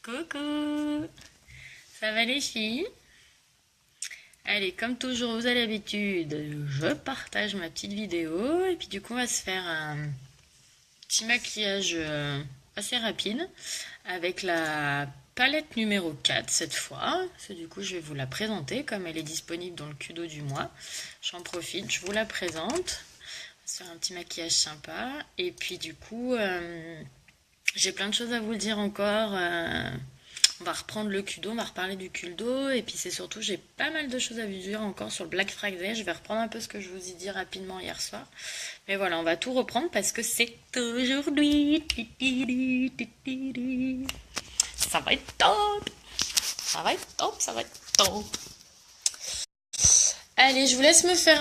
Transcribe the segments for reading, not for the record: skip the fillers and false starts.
Coucou, ça va les filles? Allez, comme toujours, vous avez l'habitude, je partage ma petite vidéo et puis du coup on va se faire un petit maquillage assez rapide avec la palette numéro 4 cette fois. Du coup je vais vous la présenter comme elle est disponible dans le Kudo du mois. J'en profite, je vous la présente. On va se faire un petit maquillage sympa et puis du coup j'ai plein de choses à vous dire encore. On va reprendre le Kudo, on va reparler du Kudo. Et puis c'est surtout, j'ai pas mal de choses à vous dire encore sur le Black Friday. Je vais reprendre un peu ce que je vous ai dit rapidement hier soir. Mais voilà, on va tout reprendre parce que c'est aujourd'hui. Ça va être top. Ça va être top, ça va être top. Allez, je vous laisse me faire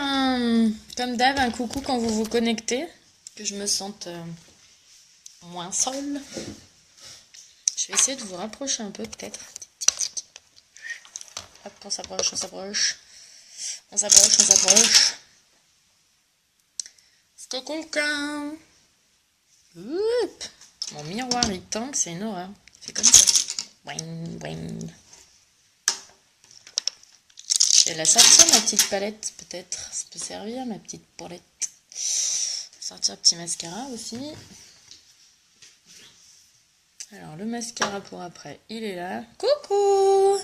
comme d'hab, un coucou quand vous vous connectez. Que je me sente moins seule. Je vais essayer de vous rapprocher un peu peut-être. Hop, on s'approche, on s'approche. On s'approche, on s'approche. Est-ce que quelqu'un... Oup. Mon miroir il tangue, c'est une horreur. C'est comme ça. Boing, boing. Je vais la sortir ma petite palette peut-être. Ça peut servir ma petite palette. Sortir petit mascara aussi. Alors le mascara pour après, il est là. Coucou!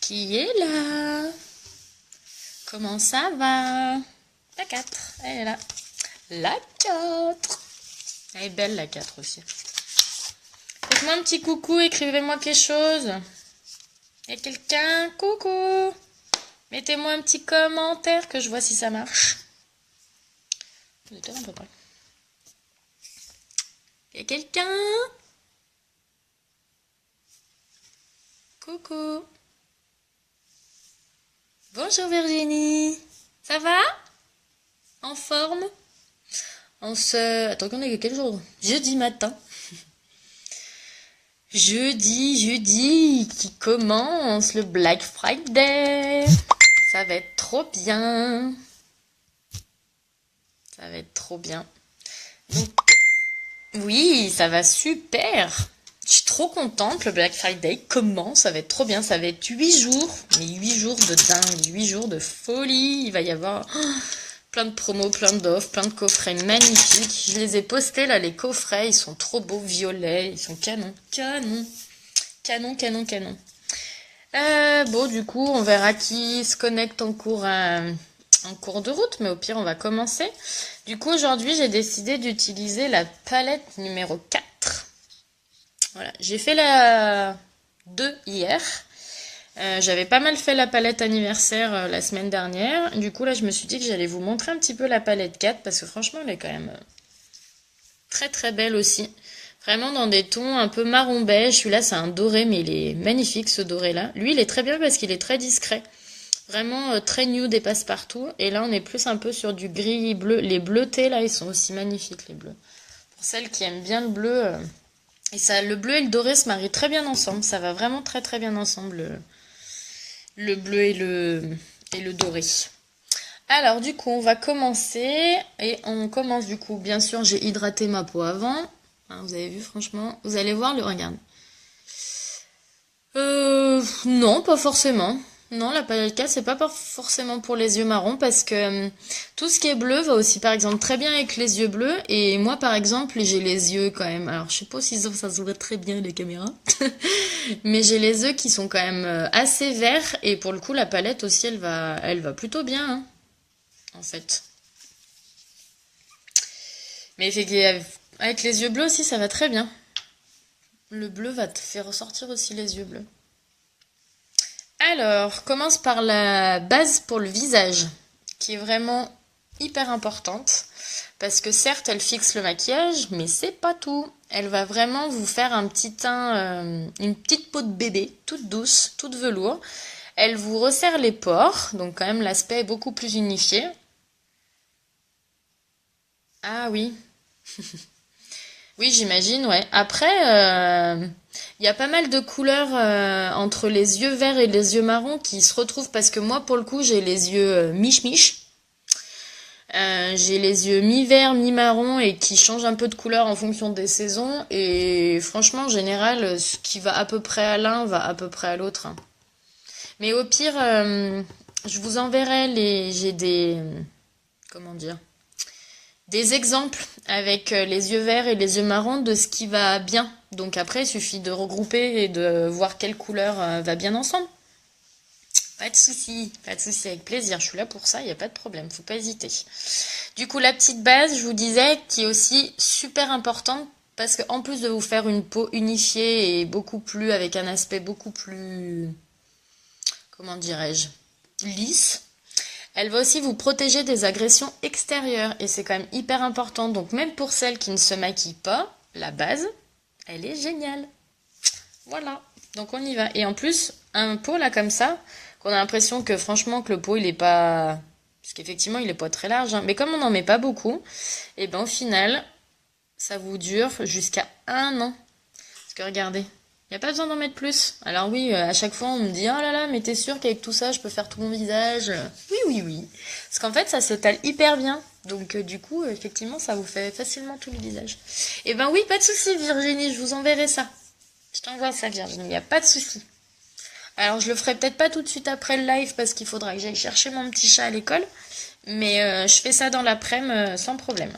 Qui est là? Comment ça va? La 4, elle est là. La 4. Elle est belle la 4 aussi. Faites-moi un petit coucou, écrivez-moi quelque chose. Il y a quelqu'un? Coucou! Mettez-moi un petit commentaire que je vois si ça marche. Vous êtes un peu près. Il y a quelqu'un? Coucou! Bonjour Virginie! Ça va? En forme? Attends, on est quel jour? Jeudi matin. Jeudi, qui commence le Black Friday. Ça va être trop bien. Ça va être trop bien. Donc, oui, ça va super. Je suis trop contente, le Black Friday commence, ça va être trop bien, ça va être 8 jours, mais 8 jours de dingue, 8 jours de folie, il va y avoir plein de promos, plein d'offres, plein de coffrets magnifiques, je les ai postés là, les coffrets, ils sont trop beaux, violets, ils sont canon, canon. Bon, du coup, on verra qui se connecte en cours de route, mais au pire, on va commencer. Du coup, aujourd'hui, j'ai décidé d'utiliser la palette numéro 4. Voilà, j'ai fait la 2 hier. J'avais pas mal fait la palette anniversaire la semaine dernière. Du coup, là, je me suis dit que j'allais vous montrer un petit peu la palette 4 parce que franchement, elle est quand même très très belle aussi. Vraiment dans des tons un peu marron beige. Celui-là, c'est un doré, mais il est magnifique ce doré-là. Lui, il est très bien parce qu'il est très discret. Vraiment très nude et passe-partout. Et là, on est plus un peu sur du gris bleu. Les bleutés, là, ils sont aussi magnifiques, les bleus. Pour celles qui aiment bien le bleu... Et ça, le bleu et le doré se marient très bien ensemble. Ça va vraiment très très bien ensemble, le bleu et le doré. Alors du coup, on va commencer. Et on commence du coup, bien sûr, j'ai hydraté ma peau avant. Hein, vous avez vu, franchement. Vous allez voir le... Regarde. Non, pas forcément. Non, la palette 4, c'est pas forcément pour les yeux marrons parce que tout ce qui est bleu va aussi par exemple très bien avec les yeux bleus et moi par exemple j'ai les yeux quand même, alors je sais pas si ça se voit très bien les caméras, mais j'ai les yeux qui sont quand même assez verts et pour le coup la palette aussi elle va plutôt bien hein, en fait. Mais avec les yeux bleus aussi ça va très bien. Le bleu va te faire ressortir aussi les yeux bleus. Alors, commence par la base pour le visage, qui est vraiment hyper importante, parce que certes, elle fixe le maquillage, mais c'est pas tout. Elle va vraiment vous faire un petit teint, une petite peau de bébé, toute douce, toute velours. Elle vous resserre les pores, donc quand même l'aspect est beaucoup plus unifié. Ah oui, oui, j'imagine, ouais. Après, il y a pas mal de couleurs entre les yeux verts et les yeux marrons qui se retrouvent parce que moi, pour le coup, j'ai les yeux miche-miche. J'ai les yeux mi-vert, mi-marron et qui changent un peu de couleur en fonction des saisons. Et franchement, en général, ce qui va à peu près à l'un va à peu près à l'autre, hein. Mais au pire, je vous enverrai j'ai des, comment dire, des exemples avec les yeux verts et les yeux marrons de ce qui va bien. Donc après, il suffit de regrouper et de voir quelle couleur va bien ensemble. Pas de souci, avec plaisir. Je suis là pour ça, il n'y a pas de problème, faut pas hésiter. Du coup, la petite base, je vous disais, qui est aussi super importante parce qu'en plus de vous faire une peau unifiée et beaucoup plus, avec un aspect beaucoup plus, comment dirais-je, lisse, elle va aussi vous protéger des agressions extérieures et c'est quand même hyper important. Donc même pour celles qui ne se maquillent pas, la base, elle est géniale. Voilà, donc on y va. Et en plus, un pot là comme ça, qu'on a l'impression que franchement que le pot il est pas... Parce qu'effectivement il est pas très large, hein. Mais comme on n'en met pas beaucoup, et ben au final, ça vous dure jusqu'à 1 an. Parce que regardez, il n'y a pas besoin d'en mettre plus. Alors oui, à chaque fois on me dit, oh là là, mais t'es sûr qu'avec tout ça je peux faire tout mon visage? Oui, oui, oui. Parce qu'en fait ça s'étale hyper bien. Donc du coup, effectivement, ça vous fait facilement tout le visage. Et ben oui, pas de souci Virginie, je vous enverrai ça. Je t'envoie ça Virginie, il n'y a pas de souci. Alors je le ferai peut-être pas tout de suite après le live parce qu'il faudra que j'aille chercher mon petit chat à l'école. Mais je fais ça dans l'après-midi sans problème.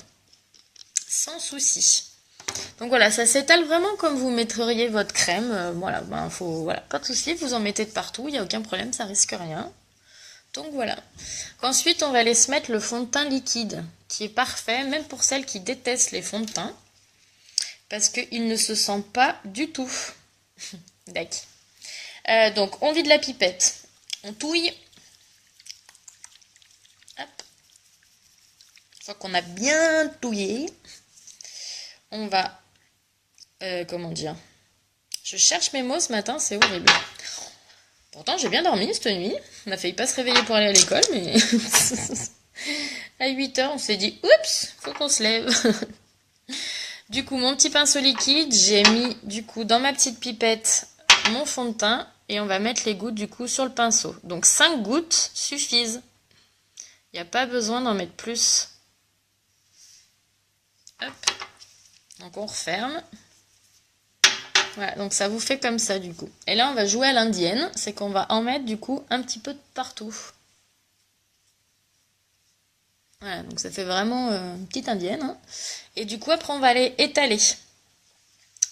Sans souci. Donc voilà, ça s'étale vraiment comme vous mettriez votre crème. Voilà, ben voilà, pas de souci, vous en mettez de partout, il n'y a aucun problème, ça risque rien. Donc voilà. Ensuite, on va aller se mettre le fond de teint liquide, qui est parfait, même pour celles qui détestent les fonds de teint, parce qu'il ne se sent pas du tout. D'accord. Donc on vide la pipette, on touille. Hop. Une fois qu'on a bien touillé, on va, comment dire, je cherche mes mots ce matin, c'est horrible. Pourtant j'ai bien dormi cette nuit, on a failli pas se réveiller pour aller à l'école, mais à 8h on s'est dit, oups, faut qu'on se lève. Du coup mon petit pinceau liquide, j'ai mis du coup dans ma petite pipette mon fond de teint. Et on va mettre les gouttes du coup sur le pinceau. Donc 5 gouttes suffisent. Il n'y a pas besoin d'en mettre plus. Hop. Donc on referme. Voilà, donc ça vous fait comme ça du coup. Et là on va jouer à l'indienne. C'est qu'on va en mettre du coup un petit peu de partout. Voilà, donc ça fait vraiment une petite indienne, hein. Et du coup après on va aller étaler.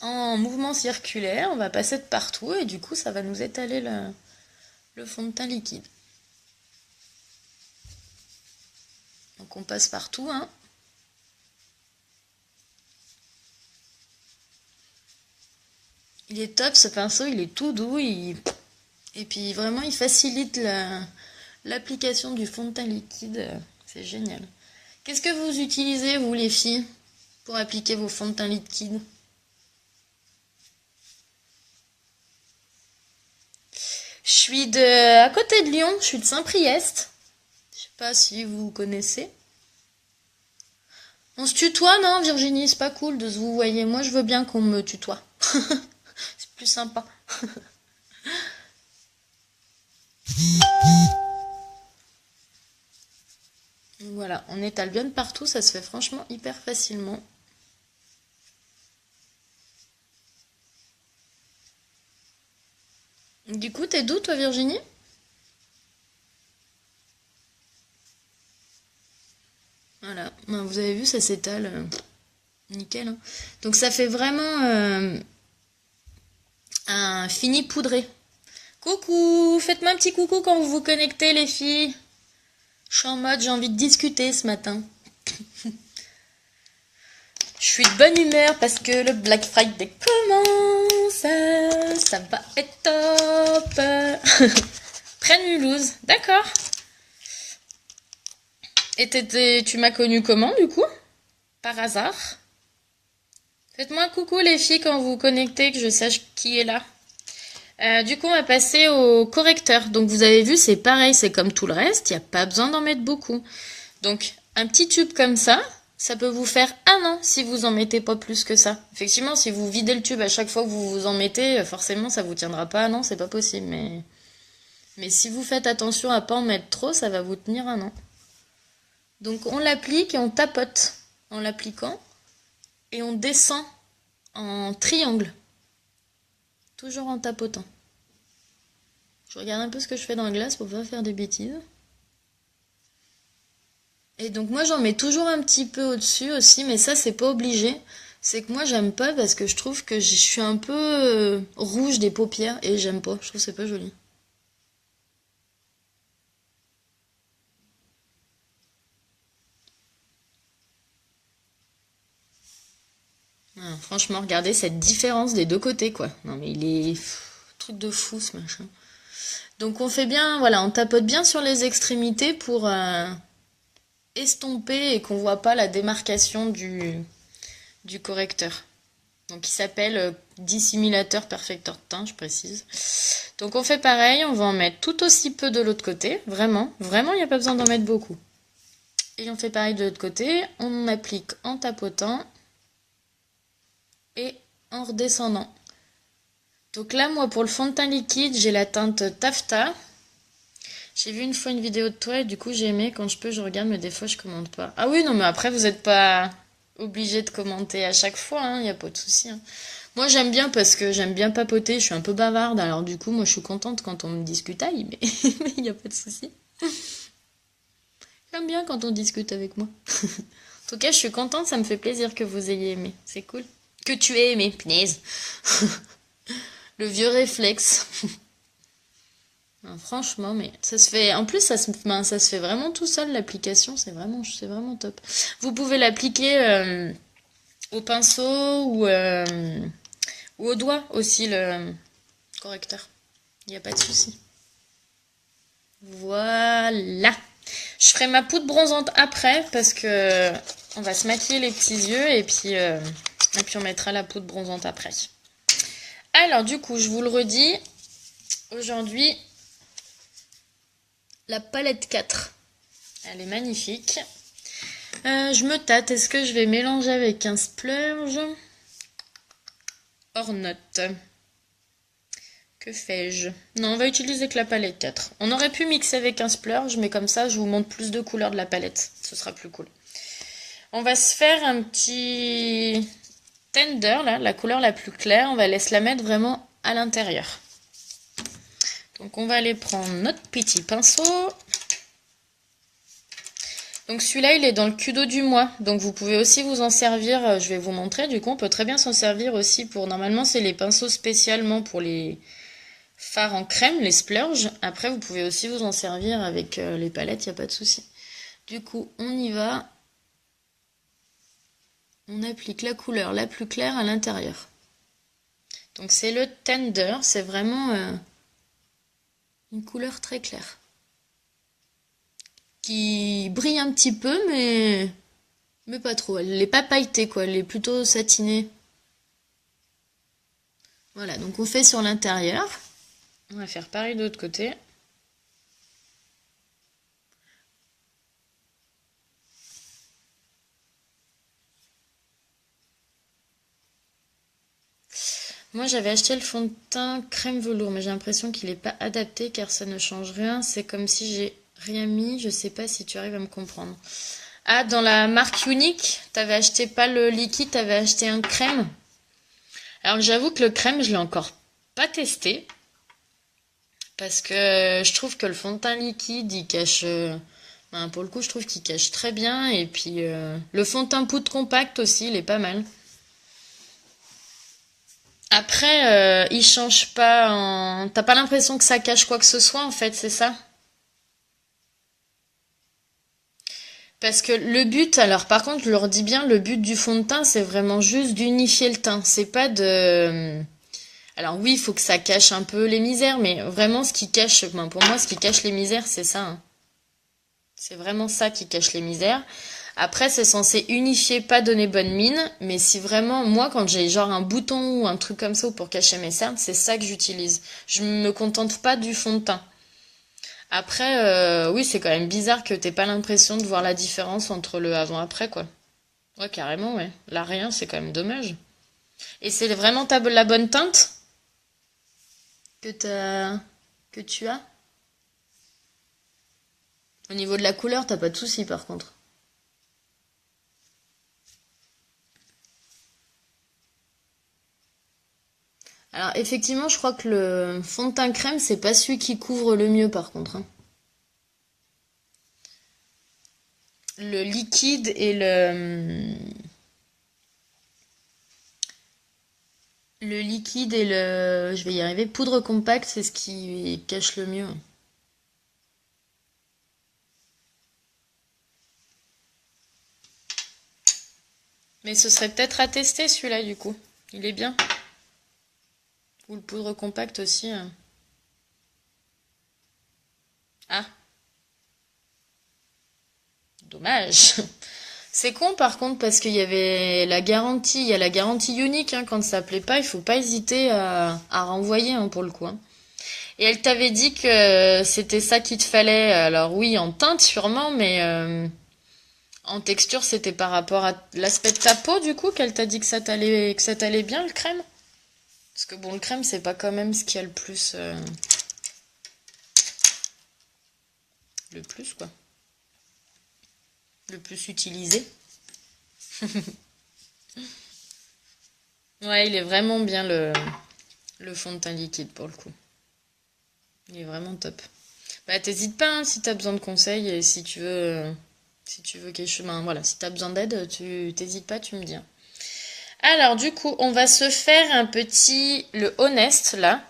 En mouvement circulaire, on va passer de partout et du coup ça va nous étaler le fond de teint liquide. Donc on passe partout, hein. Il est top ce pinceau, il est tout doux, et puis vraiment il facilite l'application du fond de teint liquide, c'est génial. Qu'est-ce que vous utilisez vous les filles pour appliquer vos fonds de teint liquide? Je suis à côté de Lyon, je suis de Saint-Priest. Je sais pas si vous connaissez. On se tutoie, non, Virginie? C'est pas cool de se vous voyez. Moi, je veux bien qu'on me tutoie. C'est plus sympa. Voilà, on étale bien de partout, ça se fait franchement hyper facilement. Du coup, t'es d'où toi Virginie? Voilà, vous avez vu, ça s'étale. Nickel, hein. Donc ça fait vraiment un fini poudré. Coucou, faites-moi un petit coucou quand vous vous connectez les filles. Je suis en mode, j'ai envie de discuter ce matin. Je suis de bonne humeur parce que le Black Friday commence. Ça va être top. Prenne Mulhouse, d'accord. Et tu m'as connu comment du coup? Par hasard? Faites-moi un coucou les filles quand vous vous connectez, que je sache qui est là. Du coup, on va passer au correcteur. Donc, vous avez vu, c'est pareil, c'est comme tout le reste. Il n'y a pas besoin d'en mettre beaucoup. Donc, un petit tube comme ça peut vous faire 1 an si vous en mettez pas plus que ça. Effectivement, si vous videz le tube à chaque fois que vous vous en mettez, forcément, ça vous tiendra pas 1 an, c'est pas possible. Mais si vous faites attention à pas en mettre trop, ça va vous tenir 1 an. Donc on l'applique et on tapote en l'appliquant et on descend en triangle, toujours en tapotant. Je regarde un peu ce que je fais dans la glace pour pas faire des bêtises. Et donc moi j'en mets toujours un petit peu au-dessus aussi, mais ça c'est pas obligé. C'est que moi j'aime pas parce que je trouve que je suis un peu rouge des paupières et j'aime pas, je trouve que c'est pas joli. Ah, franchement, regardez cette différence des deux côtés quoi. Non mais il est truc de fou ce machin. Donc on fait bien, voilà, on tapote bien sur les extrémités pour estomper et qu'on voit pas la démarcation du correcteur. Donc il s'appelle dissimulateur perfecteur de teint, je précise. Donc on fait pareil, on va en mettre tout aussi peu de l'autre côté, vraiment, vraiment il n'y a pas besoin d'en mettre beaucoup. Et on fait pareil de l'autre côté, on applique en tapotant et en redescendant. Donc là moi pour le fond de teint liquide j'ai la teinte Taffeta. J'ai vu une fois une vidéo de toi et du coup j'ai aimé, quand je peux je regarde mais des fois je commente pas. Ah oui non mais après vous n'êtes pas obligé de commenter à chaque fois, hein, y a pas de souci. Hein. Moi j'aime bien parce que j'aime bien papoter, je suis un peu bavarde alors du coup moi je suis contente quand on me discutaille mais il y a pas de souci. J'aime bien quand on discute avec moi. En tout cas je suis contente, ça me fait plaisir que vous ayez aimé, c'est cool. Que tu aies aimé, punaise. Le vieux réflexe. Non, franchement, mais ça se fait. En plus, ça se fait vraiment tout seul l'application. C'est vraiment top. Vous pouvez l'appliquer au pinceau ou au doigt aussi le correcteur. Il n'y a pas de souci. Voilà. Je ferai ma poudre bronzante après parce que on va se maquiller les petits yeux et puis on mettra la poudre bronzante après. Alors du coup, je vous le redis. Aujourd'hui, la palette 4. Elle est magnifique. Je me tâte. Est-ce que je vais mélanger avec un splurge? Hors note. Que fais-je? Non, on va utiliser que la palette 4. On aurait pu mixer avec un splurge, mais comme ça, je vous montre plus de couleurs de la palette. Ce sera plus cool. On va se faire un petit tender, là, la couleur la plus claire. On va laisser la mettre vraiment à l'intérieur. Donc on va aller prendre notre petit pinceau. Donc celui-là, il est dans le Kudo du mois. Donc vous pouvez aussi vous en servir, je vais vous montrer. Du coup, on peut très bien s'en servir aussi pour... Normalement, c'est les pinceaux spécialement pour les fards en crème, les splurges. Après, vous pouvez aussi vous en servir avec les palettes, il n'y a pas de souci. Du coup, on y va. On applique la couleur la plus claire à l'intérieur. Donc c'est le Tender, c'est vraiment une couleur très claire. Qui brille un petit peu, mais pas trop. Elle n'est pas pailletée, quoi. Elle est plutôt satinée. Voilà, donc on fait sur l'intérieur. On va faire pareil de l'autre côté. Moi, j'avais acheté le fond de teint crème velours, mais j'ai l'impression qu'il n'est pas adapté car ça ne change rien. C'est comme si j'ai rien mis. Je sais pas si tu arrives à me comprendre. Ah, dans la marque Unique, t'avais acheté pas le liquide, t'avais acheté un crème. Alors j'avoue que le crème, je l'ai encore pas testé. Parce que je trouve que le fond de teint liquide, il cache... pour le coup, je trouve qu'il cache très bien. Et puis, le fond de teint poudre compact aussi, il est pas mal. Après, il change pas en... T'as pas l'impression que ça cache quoi que ce soit, en fait, c'est ça? Parce que le but, alors par contre, je leur dis bien, le but du fond de teint, c'est vraiment juste d'unifier le teint. C'est pas de... Alors oui, il faut que ça cache un peu les misères, mais vraiment ce qui cache, ben, pour moi, ce qui cache les misères, c'est ça. Hein. C'est vraiment ça qui cache les misères. Après, c'est censé unifier, pas donner bonne mine, mais si vraiment, moi, quand j'ai genre un bouton ou un truc comme ça pour cacher mes cernes, c'est ça que j'utilise. Je me contente pas du fond de teint. Après, oui, c'est quand même bizarre que t'aies pas l'impression de voir la différence entre le avant-après, quoi. Ouais, carrément, ouais. Là, rien, c'est quand même dommage. Et c'est vraiment la bonne teinte que tu as? Au niveau de la couleur, t'as pas de souci, par contre. Alors effectivement, je crois que le fond de teint crème, c'est pas celui qui couvre le mieux par contre, hein. Le liquide et le liquide et je vais y arriver, poudre compacte, c'est ce qui cache le mieux. Mais ce serait peut-être à tester celui-là du coup. Il est bien. Ou le poudre compacte aussi, hein. Ah, dommage. C'est con par contre parce qu'il y avait la garantie, il y a la garantie unique, hein, quand ça plaît pas, il faut pas hésiter à renvoyer, hein, pour le coup, hein. Et elle t'avait dit que c'était ça qu'il te fallait. Alors oui, en teinte sûrement, mais en texture, c'était par rapport à l'aspect de ta peau du coup qu'elle t'a dit que ça t'allait bien le crème. Parce que bon, le crème, c'est pas quand même ce qu'il y a le plus quoi, le plus utilisé. Ouais, il est vraiment bien le fond de teint liquide pour le coup. Il est vraiment top. Bah t'hésites pas, hein, si t'as besoin de conseils et si tu veux quelque chose, ben, voilà, si t'as besoin d'aide, tu t'hésites pas, tu me dis, hein. Alors du coup, on va se faire le Honest là.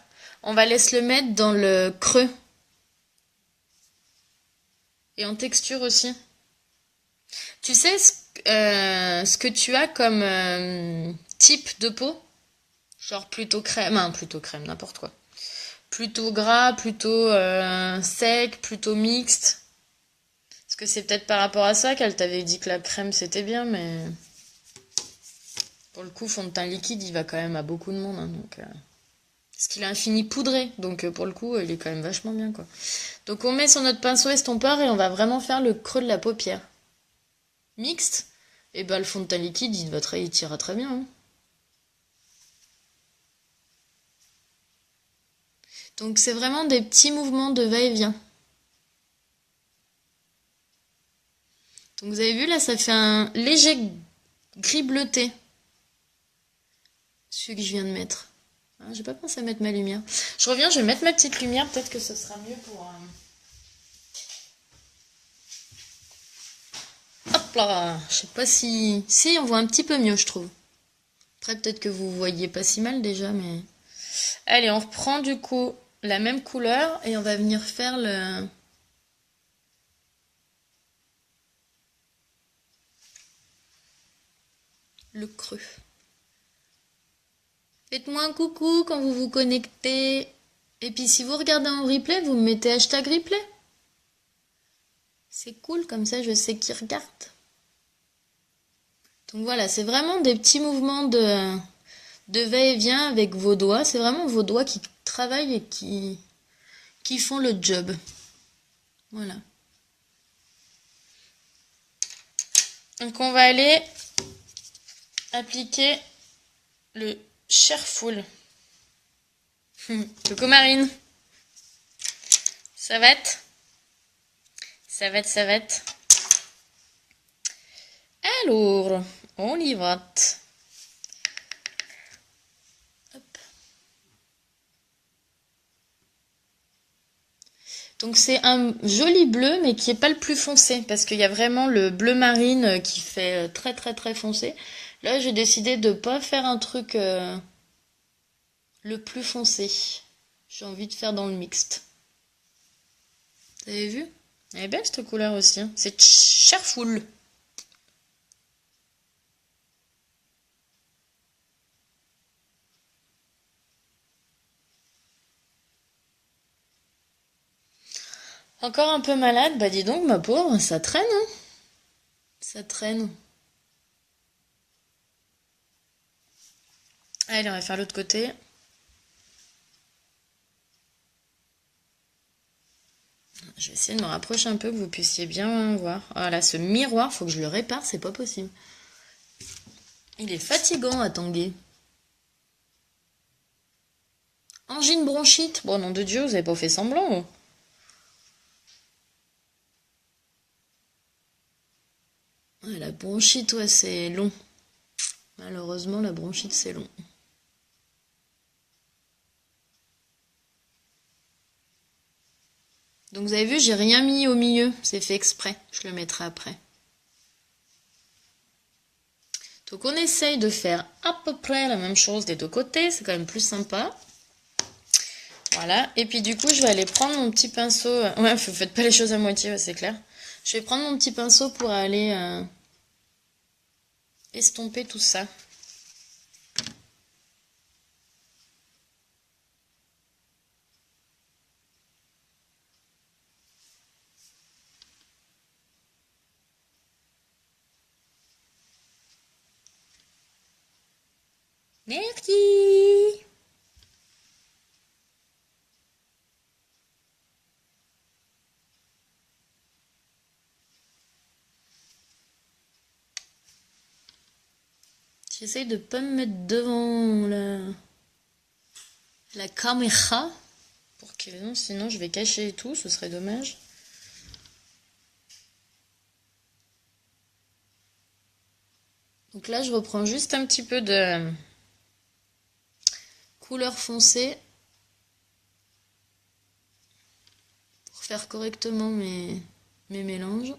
On va laisser le mettre dans le creux et en texture aussi. Tu sais ce que tu as comme type de peau? Genre plutôt crème, n'importe quoi. Plutôt gras, plutôt sec, plutôt mixte. Parce que c'est peut-être par rapport à ça qu'elle t'avait dit que la crème c'était bien, mais pour le coup, fond de teint liquide, il va quand même à beaucoup de monde, hein, donc, parce qu'il a un fini poudré, donc pour le coup, il est quand même vachement bien, quoi. Donc on met sur notre pinceau estompeur et on va vraiment faire le creux de la paupière. Mixte, et bah le fond de teint liquide, il t'ira très bien, hein. Donc c'est vraiment des petits mouvements de va-et-vient. Donc vous avez vu là, ça fait un léger gris bleuté. Celui que je viens de mettre. Ah, j'ai pas pensé à mettre ma lumière. Je reviens, je vais mettre ma petite lumière, peut-être que ce sera mieux pour... Hop là, je sais pas si... Si, on voit un petit peu mieux, je trouve. Après, peut-être que vous voyez pas si mal déjà, mais... Allez, on reprend du coup la même couleur et on va venir faire le creux. Faites-moi un coucou quand vous vous connectez. Et puis si vous regardez en replay, vous me mettez hashtag replay. C'est cool, comme ça je sais qui regarde. Donc voilà, c'est vraiment des petits mouvements de va-et-vient avec vos doigts. C'est vraiment vos doigts qui travaillent et qui font le job. Voilà. Donc on va aller appliquer le Cherfoul. Coucou Marine. Ça va être? Ça va être, ça va être. Alors, on y va. Hop. Donc c'est un joli bleu, mais qui est pas le plus foncé, parce qu'il y a vraiment le bleu marine qui fait très très très foncé. Là, j'ai décidé de pas faire un truc le plus foncé. J'ai envie de faire dans le mixte. Vous avez vu? Elle est belle cette couleur aussi, hein. C'est Cherfoul. Encore un peu malade? Bah dis donc, ma pauvre, ça traîne, hein. Ça traîne. Allez, on va faire l'autre côté. Je vais essayer de me rapprocher un peu que vous puissiez bien voir. Voilà, ce miroir, faut que je le répare, c'est pas possible. Il est fatigant à tanguer. Angine bronchite. Bon, nom de Dieu, vous avez pas fait semblant. Ouais, la bronchite, ouais, c'est long. Malheureusement, la bronchite, c'est long. Donc vous avez vu, j'ai rien mis au milieu, c'est fait exprès, je le mettrai après. Donc on essaye de faire à peu près la même chose des deux côtés, c'est quand même plus sympa. Voilà, et puis du coup je vais aller prendre mon petit pinceau. Ouais, vous faites pas les choses à moitié, ouais, c'est clair. Je vais prendre mon petit pinceau pour aller estomper tout ça. Merci. J'essaye de pas me mettre devant la caméra pour que sinon je vais cacher tout, ce serait dommage. Donc là je reprends juste un petit peu de couleur foncée pour faire correctement mes mélanges.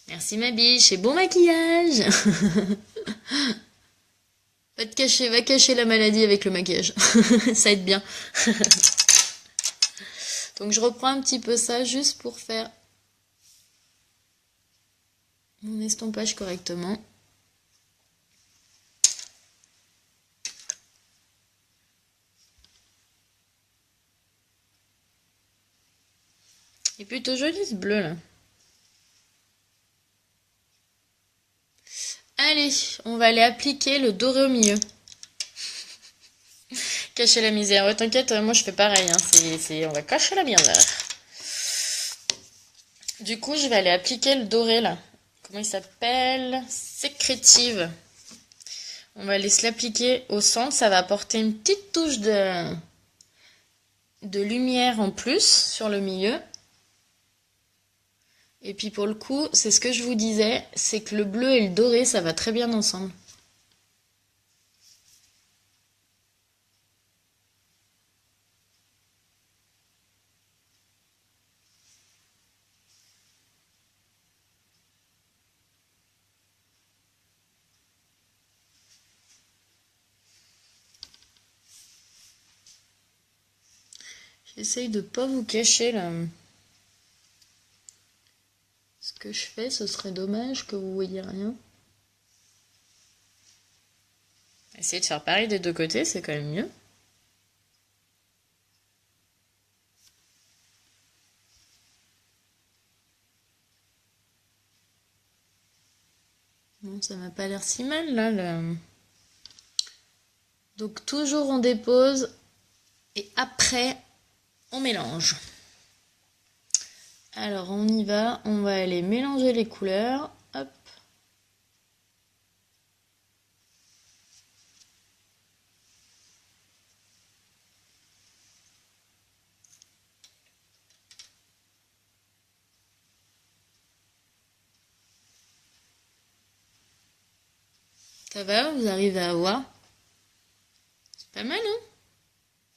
Merci ma biche et bon maquillage. Va cacher la maladie avec le maquillage. Ça aide bien. Donc je reprends un petit peu ça juste pour faire mon estompage correctement. Il est plutôt joli ce bleu là. Allez, on va aller appliquer le doré au milieu. Cacher la misère. Ouais, t'inquiète, moi je fais pareil. Hein. On va cacher la misère. Du coup, je vais aller appliquer le doré là. Comment il s'appelle? Sécrétive. On va aller se l'appliquer au centre. Ça va apporter une petite touche de lumière en plus sur le milieu. Et puis pour le coup, c'est ce que je vous disais, c'est que le bleu et le doré, ça va très bien ensemble. J'essaye de pas vous cacher là. Ce que je fais, ce serait dommage que vous voyez rien. Essayez de faire pareil des deux côtés, c'est quand même mieux. Bon, ça m'a pas l'air si mal là. Donc toujours on dépose et après on mélange. Alors on y va, on va aller mélanger les couleurs. Hop. Ça va, vous arrivez à voir? C'est pas mal, hein?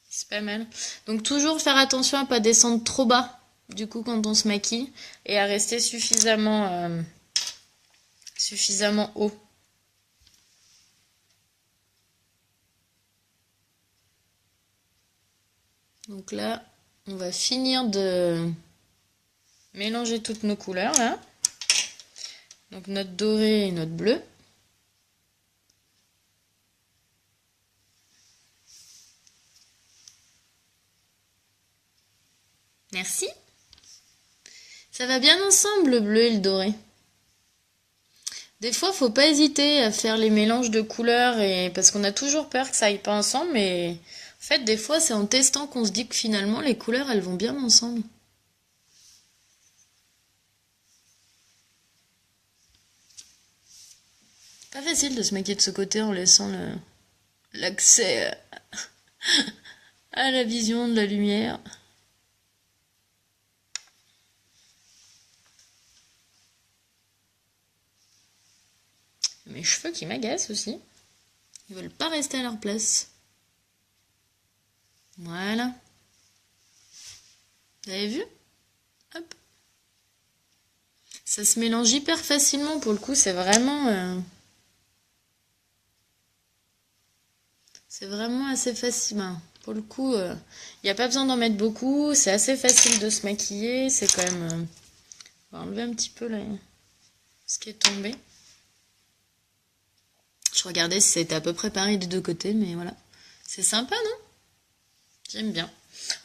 C'est pas mal. Donc toujours faire attention à pas descendre trop bas, du coup, quand on se maquille, et à rester suffisamment haut. Donc là, on va finir de mélanger toutes nos couleurs, là. Donc notre doré et notre bleu. Merci. Ça va bien ensemble, le bleu et le doré. Des fois, faut pas hésiter à faire les mélanges de couleurs parce qu'on a toujours peur que ça aille pas ensemble, mais en fait, des fois, c'est en testant qu'on se dit que finalement, les couleurs, elles vont bien ensemble. Pas facile de se maquiller de ce côté en laissant l'accès à la vision de la lumière. Mes cheveux qui m'agacent aussi. Ils veulent pas rester à leur place. Voilà. Vous avez vu? Hop. Ça se mélange hyper facilement pour le coup, c'est vraiment assez facile. Ben, pour le coup, il n'y a pas besoin d'en mettre beaucoup, c'est assez facile de se maquiller, c'est quand même... on va enlever un petit peu là, ce qui est tombé. Je regardais si c'était à peu près pareil des deux côtés, mais voilà. C'est sympa, non? J'aime bien.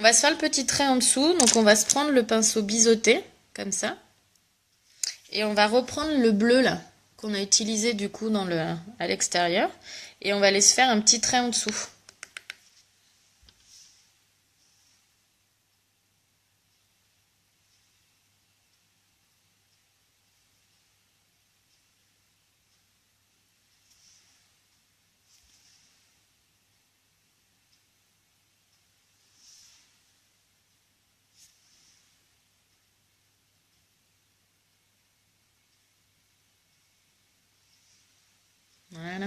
On va se faire le petit trait en dessous, donc on va se prendre le pinceau biseauté, comme ça. Et on va reprendre le bleu là, qu'on a utilisé du coup à l'extérieur. Et on va aller se faire un petit trait en dessous. Voilà.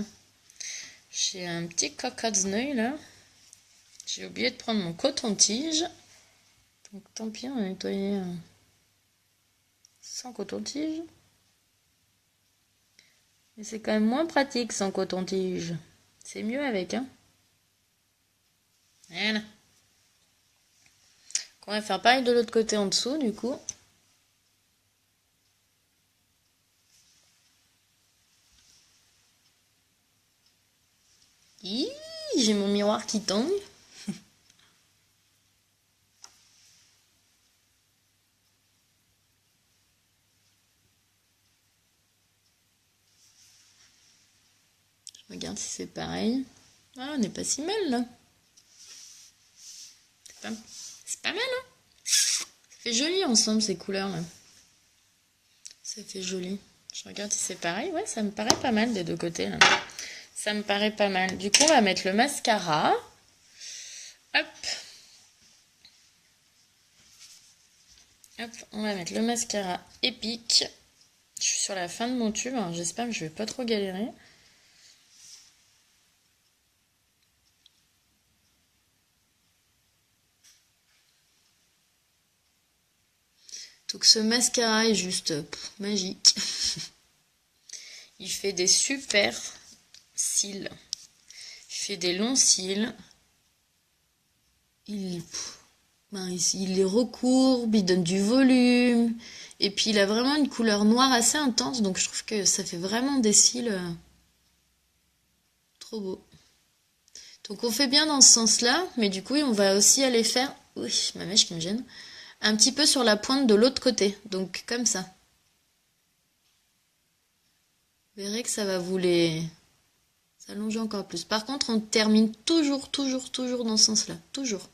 J'ai un petit cocotte-nœud là. J'ai oublié de prendre mon coton-tige. Donc tant pis, on va nettoyer sans coton-tige. Mais c'est quand même moins pratique sans coton-tige. C'est mieux avec, hein. Voilà. On va faire pareil de l'autre côté en dessous, du coup. Hi, j'ai mon miroir qui tombe. Je regarde si c'est pareil. Ah, on n'est pas si mal, là. C'est pas mal, hein. Ça fait joli ensemble, ces couleurs-là. Ça fait joli. Je regarde si c'est pareil. Ouais, ça me paraît pas mal des deux côtés, là. Ça me paraît pas mal. Du coup, on va mettre le mascara. Hop. Hop, on va mettre le mascara épique. Je suis sur la fin de mon tube, hein. J'espère que je vais pas trop galérer. Donc ce mascara est juste magique. Il fait des super cils. Il fait des longs cils. Il les recourbe, il donne du volume. Et puis il a vraiment une couleur noire assez intense. Donc je trouve que ça fait vraiment des cils trop beaux. Donc on fait bien dans ce sens-là. Mais du coup on va aussi aller faire... Oui, ma mèche qui me gêne. Un petit peu sur la pointe de l'autre côté. Donc comme ça. Vous verrez que ça va vous les allonger encore plus. Par contre, on termine toujours dans ce sens-là. Toujours.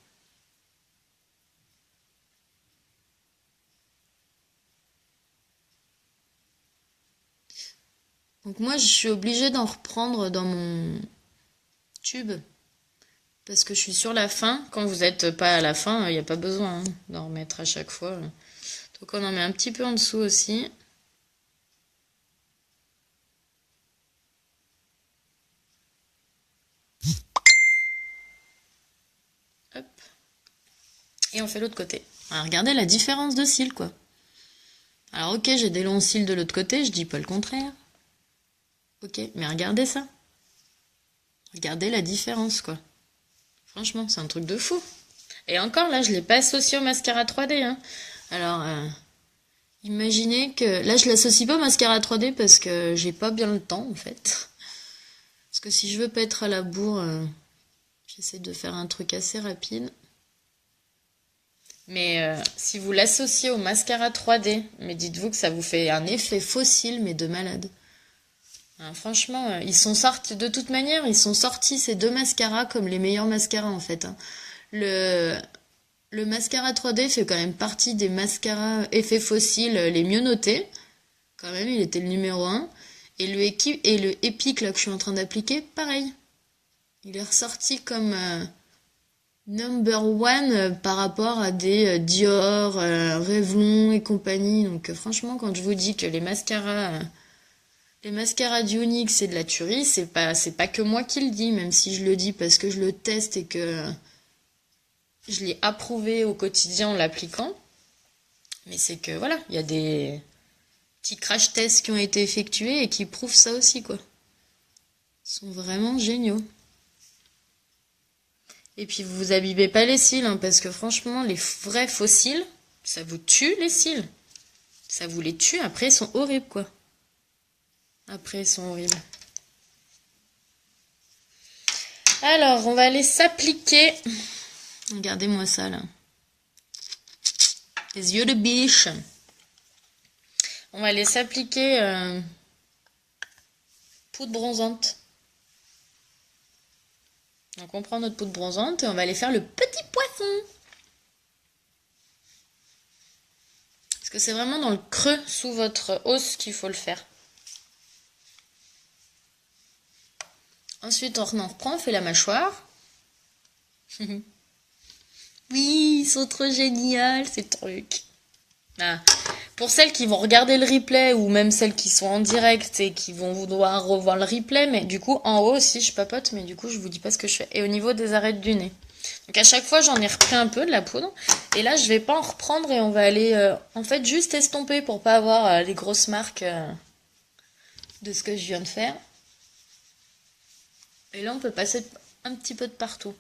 Donc moi, je suis obligée d'en reprendre dans mon tube. Parce que je suis sur la fin. Quand vous n'êtes pas à la fin, il n'y a pas besoin d'en remettre à chaque fois. Donc on en met un petit peu en dessous aussi. Hop. Et on fait l'autre côté. Alors regardez la différence de cils, quoi. Alors ok, j'ai des longs cils de l'autre côté, je dis pas le contraire. Ok, mais regardez ça. Regardez la différence, quoi. Franchement, c'est un truc de fou. Et encore, là, je ne l'ai pas associé au mascara 3D. Hein. Alors, imaginez que... Là, je l'associe pas au mascara 3D parce que j'ai pas bien le temps, en fait. Parce que si je veux pas être à la bourre, j'essaie de faire un truc assez rapide. Mais si vous l'associez au mascara 3D, mais dites-vous que ça vous fait un effet fossile, mais de malade. Hein, franchement, ils sont sortis, de toute manière, ils sont sortis ces deux mascaras comme les meilleurs mascaras, en fait. Hein. Le mascara 3D fait quand même partie des mascaras effets fossiles les mieux notés. Quand même, il était le numéro 1. Et le Epic là, que je suis en train d'appliquer, pareil. Il est ressorti comme number one par rapport à des Dior, Revlon et compagnie. Donc franchement, quand je vous dis que les mascaras Les mascaras du Onyx, c'est de la tuerie, c'est pas que moi qui le dis, même si je le dis parce que je le teste et que je l'ai approuvé au quotidien en l'appliquant. Mais c'est que voilà, il y a des petits crash tests qui ont été effectués et qui prouvent ça aussi, quoi. Ils sont vraiment géniaux. Et puis vous vous abîmez pas les cils, hein, parce que franchement, les vrais faux cils, ça vous tue les cils. Ça vous les tue, après ils sont horribles, quoi. Après ils sont horribles. Alors, on va aller s'appliquer. Regardez-moi ça, là. Les yeux de biche. On va aller s'appliquer poudre bronzante. Donc on prend notre poudre bronzante et on va aller faire le petit poisson. Parce que c'est vraiment dans le creux sous votre os qu'il faut le faire. Ensuite on en reprend, on fait la mâchoire. Oui, ils sont trop géniaux ces trucs. Ah. Pour celles qui vont regarder le replay ou même celles qui sont en direct et qui vont vouloir revoir le replay, mais du coup en haut aussi je papote, mais du coup je vous dis pas ce que je fais. Et au niveau des arêtes du nez. Donc à chaque fois j'en ai repris un peu de la poudre et là je vais pas en reprendre et on va aller en fait juste estomper pour pas avoir les grosses marques de ce que je viens de faire. Et là on peut passer un petit peu de partout.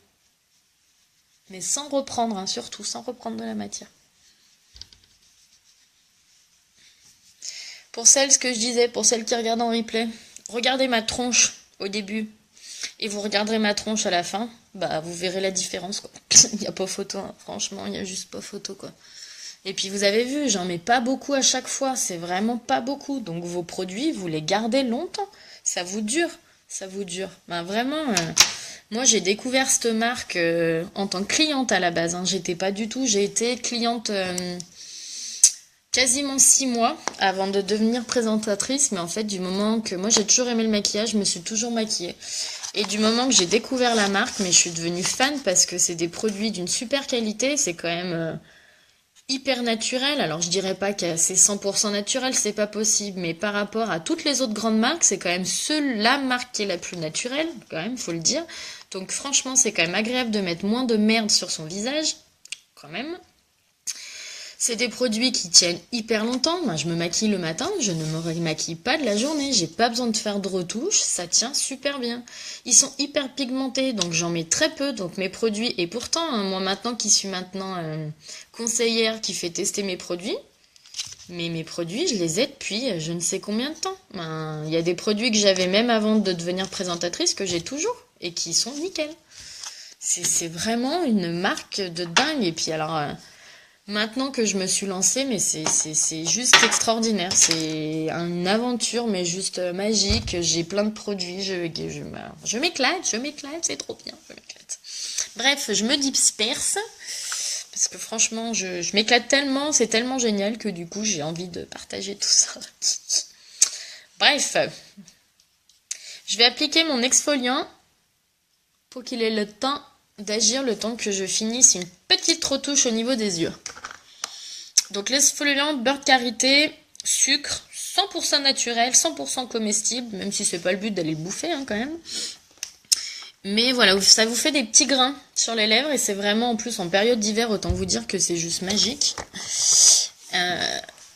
Mais sans reprendre, hein, surtout sans reprendre de la matière. Pour celles, ce que je disais, pour celles qui regardent en replay, regardez ma tronche au début et vous regarderez ma tronche à la fin, bah vous verrez la différence, quoi. Il n'y a pas photo, hein. Franchement, il n'y a juste pas photo, quoi. Et puis vous avez vu, j'en mets pas beaucoup à chaque fois, c'est vraiment pas beaucoup. Donc vos produits, vous les gardez longtemps, ça vous dure, ça vous dure. Bah vraiment, moi j'ai découvert cette marque en tant que cliente à la base, hein. J'étais pas du tout, j'ai été cliente... quasiment 6 mois avant de devenir présentatrice, mais en fait du moment que moi j'ai toujours aimé le maquillage, je me suis toujours maquillée. Et du moment que j'ai découvert la marque, mais je suis devenue fan parce que c'est des produits d'une super qualité, c'est quand même hyper naturel. Alors je dirais pas que c'est 100% naturel, c'est pas possible, mais par rapport à toutes les autres grandes marques, c'est quand même la marque qui est la plus naturelle, quand même, faut le dire. Donc franchement, c'est quand même agréable de mettre moins de merde sur son visage, quand même. C'est des produits qui tiennent hyper longtemps. Moi, je me maquille le matin, je ne me maquille pas de la journée. J'ai pas besoin de faire de retouches, ça tient super bien. Ils sont hyper pigmentés, donc j'en mets très peu. Donc mes produits, et pourtant, hein, moi maintenant qui suis conseillère qui fait tester mes produits, mais mes produits, je les ai depuis je ne sais combien de temps. Ben, y a des produits que j'avais même avant de devenir présentatrice que j'ai toujours et qui sont nickel. C'est vraiment une marque de dingue. Et puis alors... maintenant que je me suis lancée, mais c'est juste extraordinaire. C'est une aventure, mais juste magique. J'ai plein de produits. Je m'éclate, c'est trop bien, je m'éclate. Bref, je me disperse. Parce que franchement, je m'éclate tellement, c'est tellement génial que du coup, j'ai envie de partager tout ça. Bref, je vais appliquer mon exfoliant pour qu'il ait le temps d'agir le temps que je finisse une petite retouche au niveau des yeux. Donc l'exfoliant beurre de karité, sucre, 100% naturel, 100% comestible, même si c'est pas le but d'aller le bouffer hein, quand même. Mais voilà, ça vous fait des petits grains sur les lèvres et c'est vraiment en plus en période d'hiver, autant vous dire que c'est juste magique.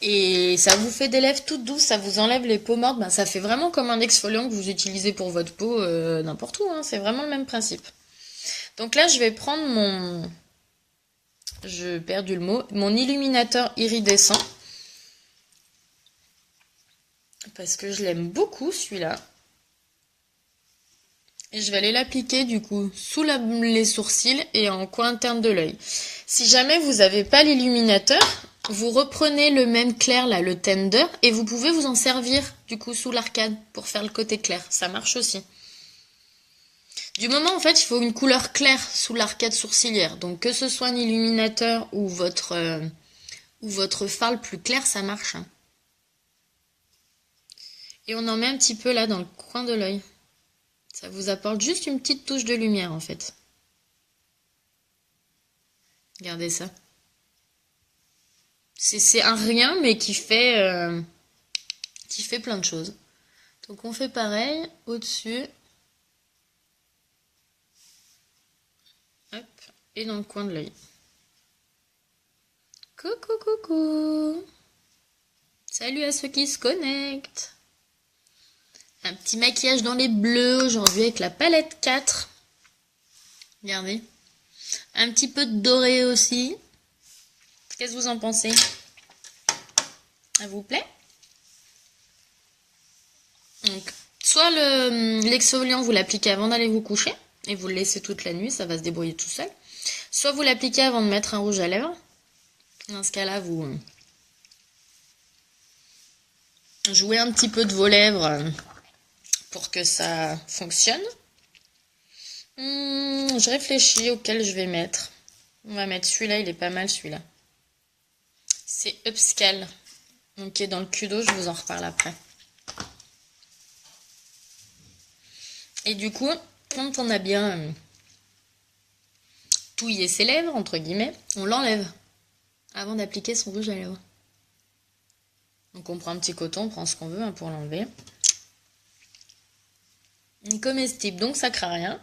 Et ça vous fait des lèvres toutes douces, ça vous enlève les peaux mortes, ben, ça fait vraiment comme un exfoliant que vous utilisez pour votre peau n'importe où, hein, c'est vraiment le même principe. Donc là, je vais prendre j'ai perdu le mot, mon illuminateur iridescent. Parce que je l'aime beaucoup, celui-là. Et je vais aller l'appliquer, du coup, sous les sourcils et en coin interne de l'œil. Si jamais vous n'avez pas l'illuminateur, vous reprenez le même clair, là, le Tender, et vous pouvez vous en servir, du coup, sous l'arcade, pour faire le côté clair. Ça marche aussi. Du moment, en fait, il faut une couleur claire sous l'arcade sourcilière. Donc, que ce soit un illuminateur ou votre fard plus clair, ça marche. Hein. Et on en met un petit peu là dans le coin de l'œil. Ça vous apporte juste une petite touche de lumière, en fait. Regardez ça. C'est un rien, mais qui fait plein de choses. Donc on fait pareil au-dessus. Hop, et dans le coin de l'œil. Coucou, coucou. Salut à ceux qui se connectent. Un petit maquillage dans les bleus aujourd'hui avec la palette 4. Regardez. Un petit peu de doré aussi. Qu'est-ce que vous en pensez? Ça vous plaît? Donc, soit l'exfoliant, vous l'appliquez avant d'aller vous coucher et vous le laissez toute la nuit, ça va se débrouiller tout seul. Soit vous l'appliquez avant de mettre un rouge à lèvres. Dans ce cas-là, vous jouez un petit peu de vos lèvres pour que ça fonctionne. Je réfléchis auquel je vais mettre. On va mettre celui-là, il est pas mal celui-là. C'est Upscale. Ok, dans le Kudo, je vous en reparle après. Et du coup, quand on a bien touillé ses lèvres, entre guillemets, on l'enlève avant d'appliquer son rouge à lèvres. Donc on prend un petit coton, on prend ce qu'on veut pour l'enlever. Il est comestible, donc ça craint rien.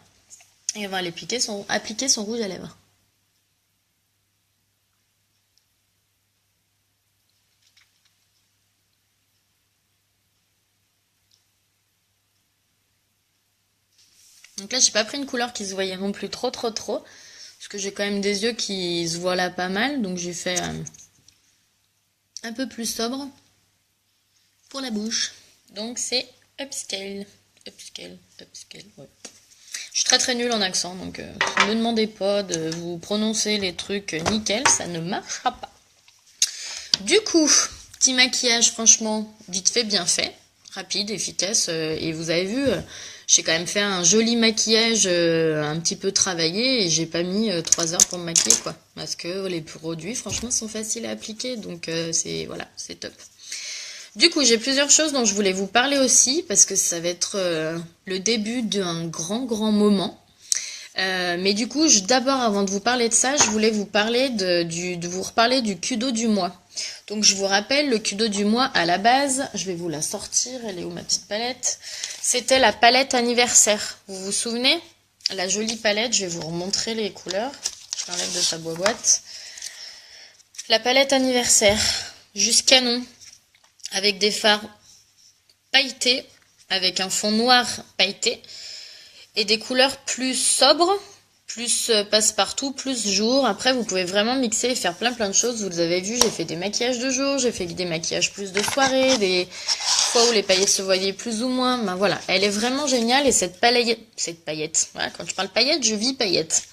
Et on va appliquer son rouge à lèvres. Donc là, j'ai pas pris une couleur qui se voyait non plus trop. Parce que j'ai quand même des yeux qui se voient là pas mal. Donc j'ai fait un peu plus sobre pour la bouche. Donc c'est Upscale. Upscale, ouais. Je suis très nulle en accent, donc ne me demandez pas de vous prononcer les trucs nickel, ça ne marchera pas. Du coup, petit maquillage franchement vite fait, bien fait, rapide, efficace, et vous avez vu, j'ai quand même fait un joli maquillage un petit peu travaillé, et j'ai pas mis 3 heures pour me maquiller, quoi. Parce que les produits, franchement, sont faciles à appliquer, donc voilà, c'est top. Du coup, j'ai plusieurs choses dont je voulais vous parler aussi, parce que ça va être le début d'un grand moment. Mais du coup, d'abord, avant de vous parler de ça, je voulais vous parler de vous reparler du Kudo du mois. Donc, je vous rappelle, le Kudo du mois, à la base, je vais vous la sortir, elle est où ma petite palette? C'était la palette anniversaire. Vous vous souvenez? La jolie palette, je vais vous remontrer les couleurs. Je l'enlève de sa boîte. La palette anniversaire, juste canon. Avec des fards pailletés, avec un fond noir pailleté, et des couleurs plus sobres, plus passe-partout, plus jour. Après, vous pouvez vraiment mixer et faire plein de choses. Vous avez vu, j'ai fait des maquillages de jour, j'ai fait des maquillages plus de soirée, des fois où les paillettes se voyaient plus ou moins. Ben voilà, elle est vraiment géniale, et cette paillette, voilà, quand je parle paillettes, je vis paillettes.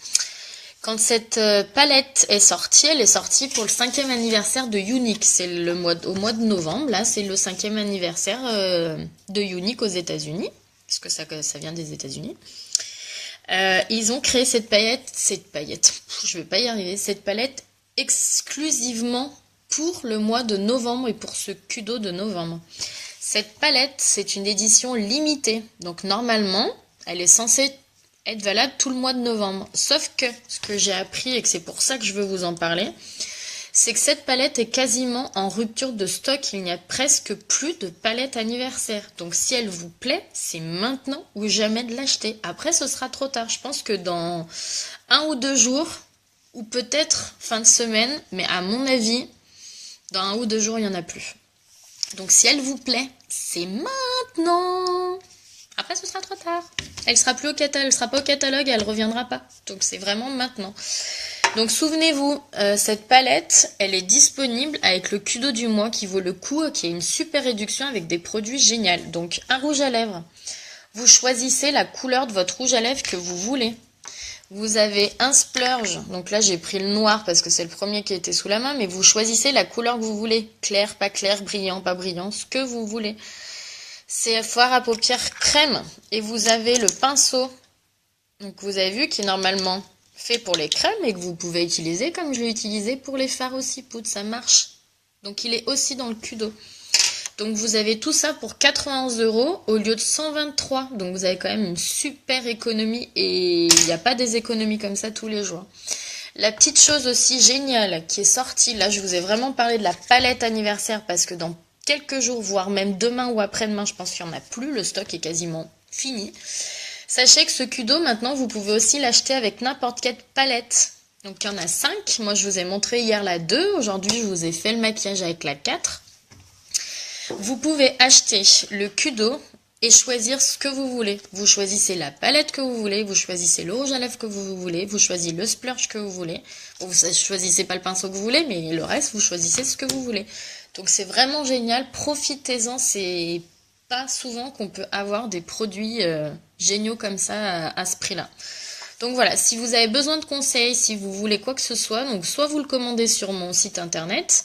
Quand cette palette est sortie, elle est sortie pour le 5e anniversaire de Younique. C'est au mois de novembre, là, c'est le 5e anniversaire de Younique aux États-Unis, parce que ça vient des États-Unis. Ils ont créé cette palette exclusivement pour le mois de novembre et pour ce Kudo de novembre. Cette palette, c'est une édition limitée, donc normalement, elle est censée être valable tout le mois de novembre. Sauf que ce que j'ai appris, et que c'est pour ça que je veux vous en parler, c'est que cette palette est quasiment en rupture de stock. Il n'y a presque plus de palette anniversaire. Donc si elle vous plaît, c'est maintenant ou jamais de l'acheter. Après, ce sera trop tard. Je pense que dans 1 ou 2 jours, ou peut-être fin de semaine, mais à mon avis, dans 1 ou 2 jours, il n'y en a plus. Donc si elle vous plaît, c'est maintenant. Après, ce sera trop tard. Elle sera plus elle sera pas au catalogue, elle reviendra pas. Donc c'est vraiment maintenant. Donc souvenez-vous, cette palette, elle est disponible avec le Kudo du mois qui vaut le coup, qui est une super réduction avec des produits géniaux. Donc un rouge à lèvres. Vous choisissez la couleur de votre rouge à lèvres que vous voulez. Vous avez un splurge, donc là j'ai pris le noir parce que c'est le premier qui était sous la main, mais vous choisissez la couleur que vous voulez. Clair, pas brillant, ce que vous voulez. C'est fard à paupières crème, et vous avez le pinceau, donc vous avez vu, qui est normalement fait pour les crèmes et que vous pouvez utiliser comme je l'ai utilisé pour les fards aussi poudre, ça marche. Donc il est aussi dans le Kudo. Donc vous avez tout ça pour 91 € au lieu de 123. Donc vous avez quand même une super économie, et il n'y a pas des économies comme ça tous les jours. La petite chose aussi géniale qui est sortie, là je vous ai vraiment parlé de la palette anniversaire parce que dans quelques jours, voire même demain ou après-demain, je pense qu'il n'y en a plus, le stock est quasiment fini. Sachez que ce Kudo, maintenant, vous pouvez aussi l'acheter avec n'importe quelle palette. Donc il y en a 5, moi je vous ai montré hier la 2, aujourd'hui je vous ai fait le maquillage avec la 4. Vous pouvez acheter le Kudo et choisir ce que vous voulez. Vous choisissez la palette que vous voulez, vous choisissez le rouge à lèvres que vous voulez, vous choisissez le splurge que vous voulez. Bon, vous choisissez pas le pinceau que vous voulez, mais le reste, vous choisissez ce que vous voulez. Donc c'est vraiment génial, profitez-en, c'est pas souvent qu'on peut avoir des produits géniaux comme ça à ce prix-là. Donc voilà, si vous avez besoin de conseils, si vous voulez quoi que ce soit, donc soit vous le commandez sur mon site internet,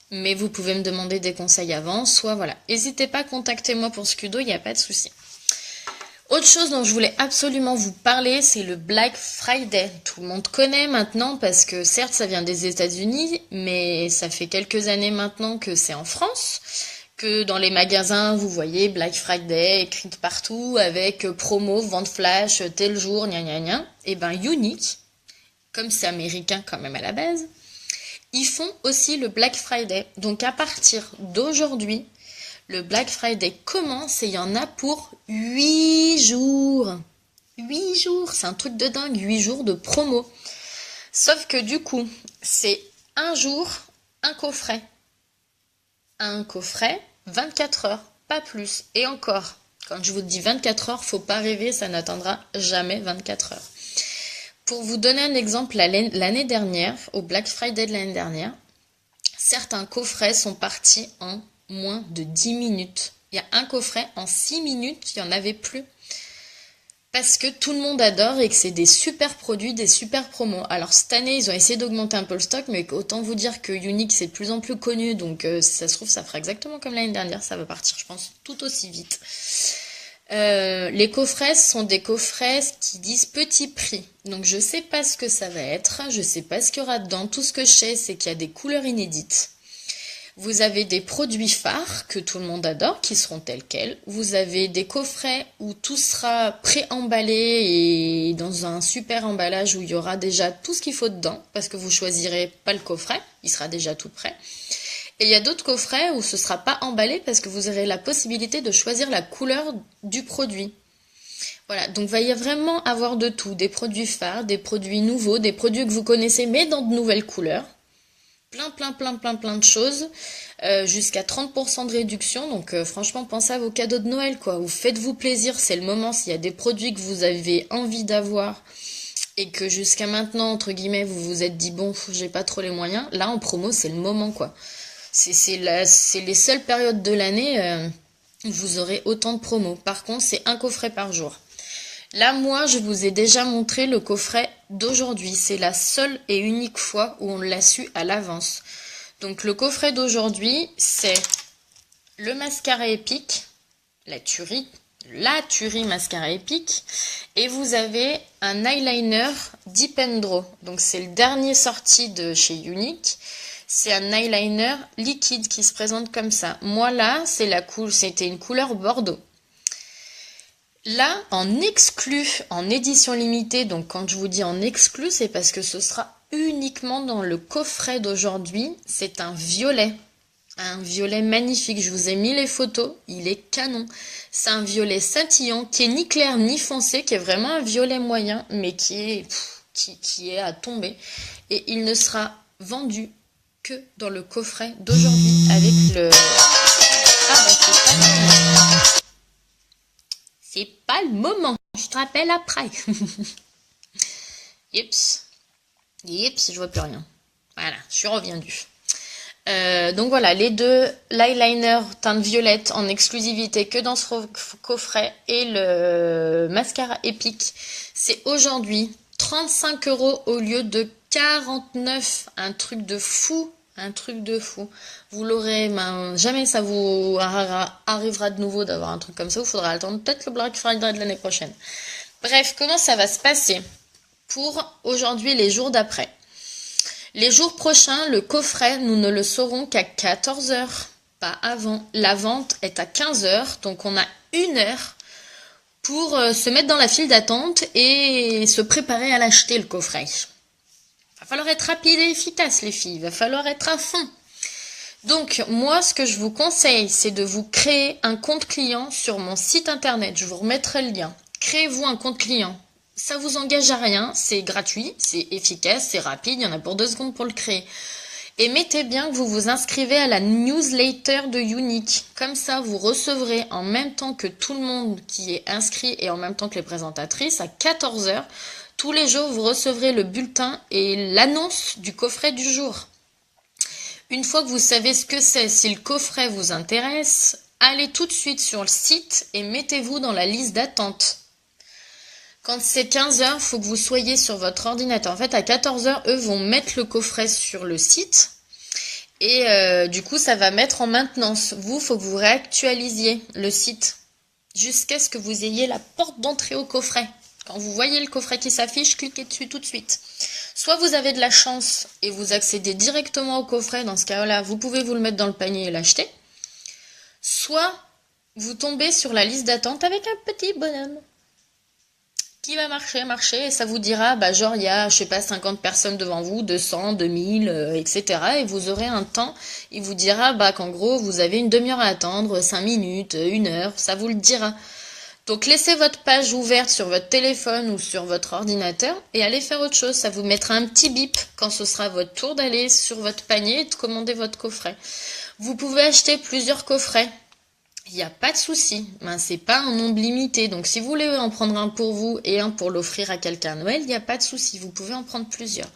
mais vous pouvez me demander des conseils avant, soit voilà. N'hésitez pas, contactez-moi pour ce Kudo, il n'y a pas de souci. Autre chose dont je voulais absolument vous parler, c'est le Black Friday. Tout le monde connaît maintenant parce que certes ça vient des États-Unis, mais ça fait quelques années maintenant que c'est en France, que dans les magasins vous voyez Black Friday écrit partout avec promo, vente flash, tel jour, gna gna gna. Et ben Unique, comme c'est américain quand même à la base, ils font aussi le Black Friday. Donc à partir d'aujourd'hui, le Black Friday commence et il y en a pour 8 jours. 8 jours, c'est un truc de dingue, 8 jours de promo. Sauf que du coup, c'est un jour, un coffret. Un coffret, 24 heures, pas plus. Et encore, quand je vous dis 24 heures, faut pas rêver, ça n'atteindra jamais 24 heures. Pour vous donner un exemple, l'année dernière, au Black Friday de l'année dernière, certains coffrets sont partis en moins de 10 minutes. Il y a un coffret, en 6 minutes, il n'y en avait plus. Parce que tout le monde adore et que c'est des super produits, des super promos. Alors cette année, ils ont essayé d'augmenter un peu le stock, mais autant vous dire que Unique, c'est de plus en plus connu. Donc si ça se trouve, ça fera exactement comme l'année dernière. Ça va partir, je pense, tout aussi vite. Les coffrets sont des coffrets qui disent petit prix. Donc je sais pas ce que ça va être, je sais pas ce qu'il y aura dedans. Tout ce que je sais, c'est qu'il y a des couleurs inédites. Vous avez des produits phares que tout le monde adore, qui seront tels quels. Vous avez des coffrets où tout sera pré-emballé et dans un super emballage où il y aura déjà tout ce qu'il faut dedans, parce que vous choisirez pas le coffret, il sera déjà tout prêt. Et il y a d'autres coffrets où ce ne sera pas emballé parce que vous aurez la possibilité de choisir la couleur du produit. Voilà, donc il va y vraiment avoir de tout, des produits phares, des produits nouveaux, des produits que vous connaissez mais dans de nouvelles couleurs. Plein de choses, jusqu'à 30% de réduction, donc franchement pensez à vos cadeaux de Noël quoi, vous faites-vous plaisir, c'est le moment, s'il y a des produits que vous avez envie d'avoir et que jusqu'à maintenant, entre guillemets, vous vous êtes dit bon, j'ai pas trop les moyens, là en promo c'est le moment quoi. C'est les seules périodes de l'année où vous aurez autant de promos. Par contre, c'est un coffret par jour. Là, moi, je vous ai déjà montré le coffret d'aujourd'hui. C'est la seule et unique fois où on l'a su à l'avance. Donc, le coffret d'aujourd'hui, c'est le mascara épique, la tuerie mascara épique. Et vous avez un eyeliner Deep and Draw. Donc, c'est le dernier sorti de chez Unique. C'est un eyeliner liquide qui se présente comme ça. Moi là, c'était une couleur bordeaux. Là, en exclu, en édition limitée, donc quand je vous dis en exclu, c'est parce que ce sera uniquement dans le coffret d'aujourd'hui. C'est un violet magnifique. Je vous ai mis les photos, il est canon. C'est un violet scintillant qui est ni clair ni foncé, qui est vraiment un violet moyen, mais qui est à tomber. Et il ne sera vendu que dans le coffret d'aujourd'hui avec le... Ah bah c'est pas le moment. Je te rappelle après. Yips, je vois plus rien. Voilà, je suis revenue. Donc voilà, les deux, l'eyeliner teinte violette en exclusivité que dans ce coffret et le mascara épique, c'est aujourd'hui 35 € au lieu de 49, un truc de fou. Vous l'aurez, jamais ça vous arrivera de nouveau d'avoir un truc comme ça. Il faudra attendre peut-être le Black Friday de l'année prochaine. Bref, comment ça va se passer pour aujourd'hui et les jours d'après? Les jours prochains, le coffret, nous ne le saurons qu'à 14 h, pas avant. La vente est à 15 h, donc on a 1 heure pour se mettre dans la file d'attente et se préparer à l'acheter, le coffret. Va falloir être rapide et efficace, les filles. Va falloir être à fond. Donc, moi, ce que je vous conseille, c'est de vous créer un compte client sur mon site internet. Je vous remettrai le lien. Créez-vous un compte client. Ça vous engage à rien, c'est gratuit, c'est efficace, c'est rapide, il y en a pour 2 secondes pour le créer. Et mettez bien que vous vous inscrivez à la newsletter de Unique. Comme ça, vous recevrez en même temps que tout le monde qui est inscrit et en même temps que les présentatrices, à 14 heures, tous les jours, vous recevrez le bulletin et l'annonce du coffret du jour. Une fois que vous savez ce que c'est, si le coffret vous intéresse, allez tout de suite sur le site et mettez-vous dans la liste d'attente. Quand c'est 15 heures, il faut que vous soyez sur votre ordinateur. En fait, à 14 heures, eux vont mettre le coffret sur le site. Et du coup, ça va mettre en maintenance. Vous, il faut que vous réactualisiez le site jusqu'à ce que vous ayez la porte d'entrée au coffret. Quand vous voyez le coffret qui s'affiche, cliquez dessus tout de suite. Soit vous avez de la chance et vous accédez directement au coffret. Dans ce cas-là, vous pouvez vous le mettre dans le panier et l'acheter. Soit vous tombez sur la liste d'attente avec un petit bonhomme qui va marcher, et ça vous dira, bah genre il y a, je sais pas, 50 personnes devant vous, 200, 2000, etc. Et vous aurez un temps, il vous dira, bah qu'en gros, vous avez une demi-heure à attendre, 5 minutes, 1 heure, ça vous le dira. Donc laissez votre page ouverte sur votre téléphone ou sur votre ordinateur et allez faire autre chose. Ça vous mettra un petit bip quand ce sera votre tour d'aller sur votre panier et de commander votre coffret. Vous pouvez acheter plusieurs coffrets. Il n'y a pas de souci, c'est pas un nombre limité. Donc si vous voulez en prendre un pour vous et un pour l'offrir à quelqu'un à Noël, il n'y a pas de souci, vous pouvez en prendre plusieurs.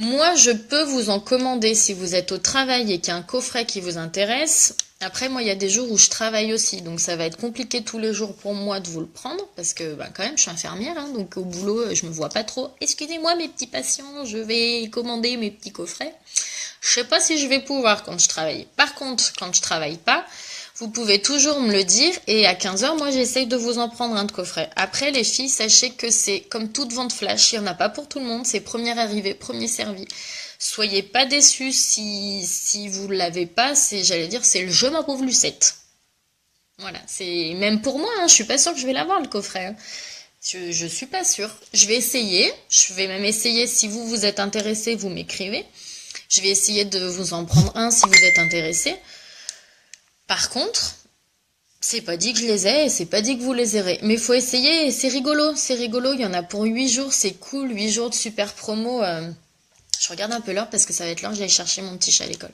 Moi, je peux vous en commander si vous êtes au travail et qu'il y a un coffret qui vous intéresse. Après, moi, il y a des jours où je travaille aussi, donc ça va être compliqué tous les jours pour moi de vous le prendre, parce que quand même, je suis infirmière, donc au boulot, je me vois pas trop. Excusez-moi, mes petits patients, je vais commander mes petits coffrets. Je sais pas si je vais pouvoir quand je travaille. Par contre, quand je travaille pas, vous pouvez toujours me le dire et à 15 heures, moi j'essaye de vous en prendre un de coffret. Après les filles, sachez que c'est comme toute vente flash, il n'y en a pas pour tout le monde, c'est premier arrivé, premier servi. Soyez pas déçus si vous ne l'avez pas, j'allais dire, c'est le jeu ma pauvre Lucette. Voilà, c'est même pour moi, je suis pas sûre que je vais l'avoir le coffret. Je suis pas sûre. Je vais essayer, je vais même essayer, si vous êtes intéressé, vous m'écrivez. Je vais essayer de vous en prendre un si vous êtes intéressé. Par contre, c'est pas dit que je les ai et c'est pas dit que vous les aurez. Mais il faut essayer et c'est rigolo, il y en a pour 8 jours, c'est cool, 8 jours de super promo. Je regarde un peu l'heure parce que ça va être l'heure que j'aille chercher mon petit chat à l'école.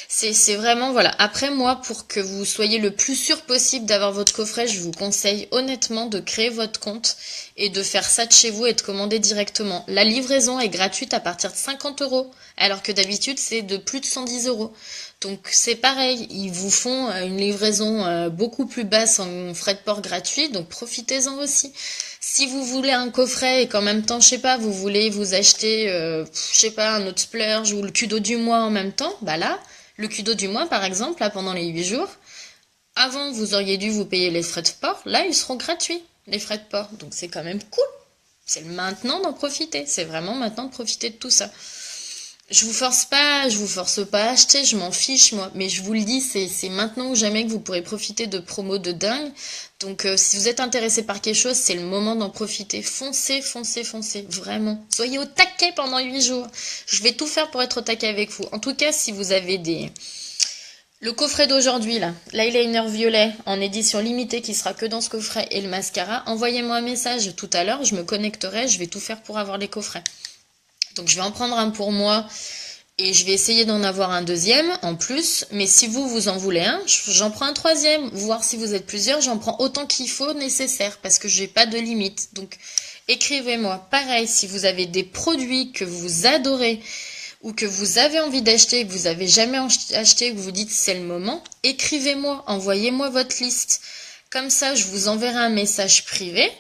C'est vraiment, voilà. Après, moi, pour que vous soyez le plus sûr possible d'avoir votre coffret, je vous conseille honnêtement de créer votre compte et de faire ça de chez vous et de commander directement. La livraison est gratuite à partir de 50 €, alors que d'habitude, c'est de plus de 110 €. Donc, c'est pareil, ils vous font une livraison beaucoup plus basse en frais de port gratuits, donc profitez-en aussi. Si vous voulez un coffret et qu'en même temps, je sais pas, vous voulez vous acheter, je sais pas, un autre splurge ou le cadeau du mois en même temps, bah là, le cadeau du mois, par exemple, là, pendant les 8 jours, avant, vous auriez dû vous payer les frais de port. Là, ils seront gratuits, les frais de port. Donc, c'est quand même cool. C'est maintenant d'en profiter. C'est vraiment maintenant de profiter de tout ça. Je vous force pas à acheter, je m'en fiche, moi. Mais je vous le dis, c'est maintenant ou jamais que vous pourrez profiter de promos de dingue. Donc, si vous êtes intéressé par quelque chose, c'est le moment d'en profiter. Foncez, foncez, foncez. Vraiment. Soyez au taquet pendant 8 jours. Je vais tout faire pour être au taquet avec vous. En tout cas, si vous avez le coffret d'aujourd'hui, là, l'eyeliner violet en édition limitée qui sera que dans ce coffret et le mascara, envoyez-moi un message tout à l'heure, je me connecterai, je vais tout faire pour avoir les coffrets. Donc je vais en prendre un pour moi et je vais essayer d'en avoir un deuxième en plus. Mais si vous en voulez un, j'en prends un troisième. Voir si vous êtes plusieurs, j'en prends autant qu'il faut nécessaire parce que j'ai pas de limite. Donc écrivez-moi. Pareil, si vous avez des produits que vous adorez ou que vous avez envie d'acheter et que vous avez jamais acheté, que vous dites c'est le moment, écrivez-moi, envoyez-moi votre liste. Comme ça, je vous enverrai un message privé.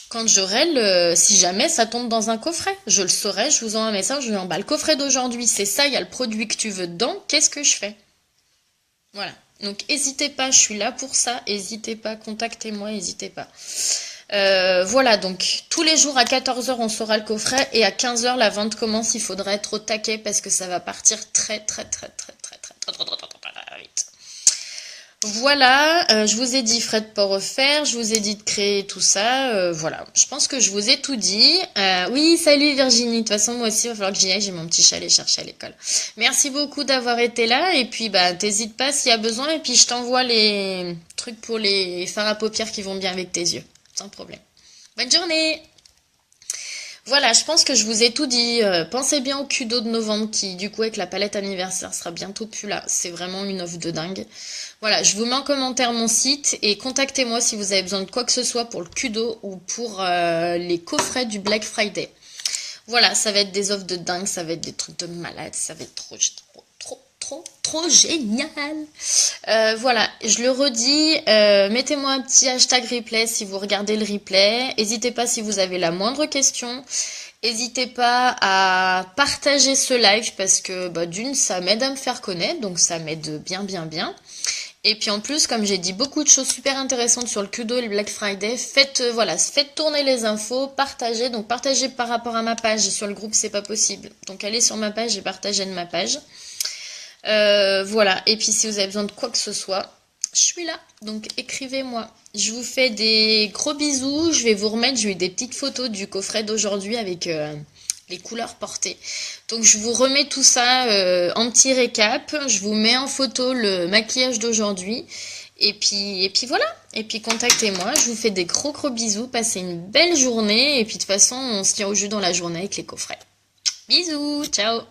Quand j'aurai si jamais ça tombe dans un coffret, je le saurai, je vous envoie un message, je vous dis, le coffret d'aujourd'hui, c'est ça, il y a le produit que tu veux dedans, qu'est-ce que je fais? Voilà. Donc, n'hésitez pas, je suis là pour ça, n'hésitez pas, contactez-moi, n'hésitez pas. Voilà, donc, tous les jours à 14 heures, on saura le coffret, et à 15 heures, la vente commence, il faudra être au taquet, parce que ça va partir très vite. Voilà, je vous ai dit frais de port offert, je vous ai dit de créer tout ça, voilà. Je pense que je vous ai tout dit. Oui, salut Virginie, de toute façon moi aussi il va falloir que j'y aille, j'ai mon petit chalet chercher à l'école. Merci beaucoup d'avoir été là et puis bah t'hésites pas s'il y a besoin et puis je t'envoie les trucs pour les fards à paupières qui vont bien avec tes yeux, sans problème. Bonne journée! Voilà, je pense que je vous ai tout dit. Pensez bien au Kudo de novembre qui, du coup, avec la palette anniversaire, sera bientôt plus là. C'est vraiment une offre de dingue. Voilà, je vous mets en commentaire mon site et contactez-moi si vous avez besoin de quoi que ce soit pour le Kudo ou pour les coffrets du Black Friday. Voilà, ça va être des offres de dingue, ça va être des trucs de malade, ça va être trop génial. Voilà, je le redis, mettez-moi un petit hashtag replay si vous regardez le replay. N'hésitez pas si vous avez la moindre question. N'hésitez pas à partager ce live parce que bah, d'une, ça m'aide à me faire connaître, donc ça m'aide bien. Et puis en plus, comme j'ai dit beaucoup de choses super intéressantes sur le Kudo et le Black Friday, voilà, faites tourner les infos, partagez. Donc partagez par rapport à ma page. Sur le groupe, c'est pas possible. Donc allez sur ma page et partagez de ma page. Voilà, et puis si vous avez besoin de quoi que ce soit, je suis là, donc écrivez-moi. Je vous fais des gros bisous, je vais vous remettre, j'ai eu des petites photos du coffret d'aujourd'hui avec les couleurs portées. Donc je vous remets tout ça en petit récap, je vous mets en photo le maquillage d'aujourd'hui. Et puis voilà, et puis contactez-moi, je vous fais des gros bisous, passez une belle journée, et puis de toute façon on se tient au jus dans la journée avec les coffrets. Bisous, ciao!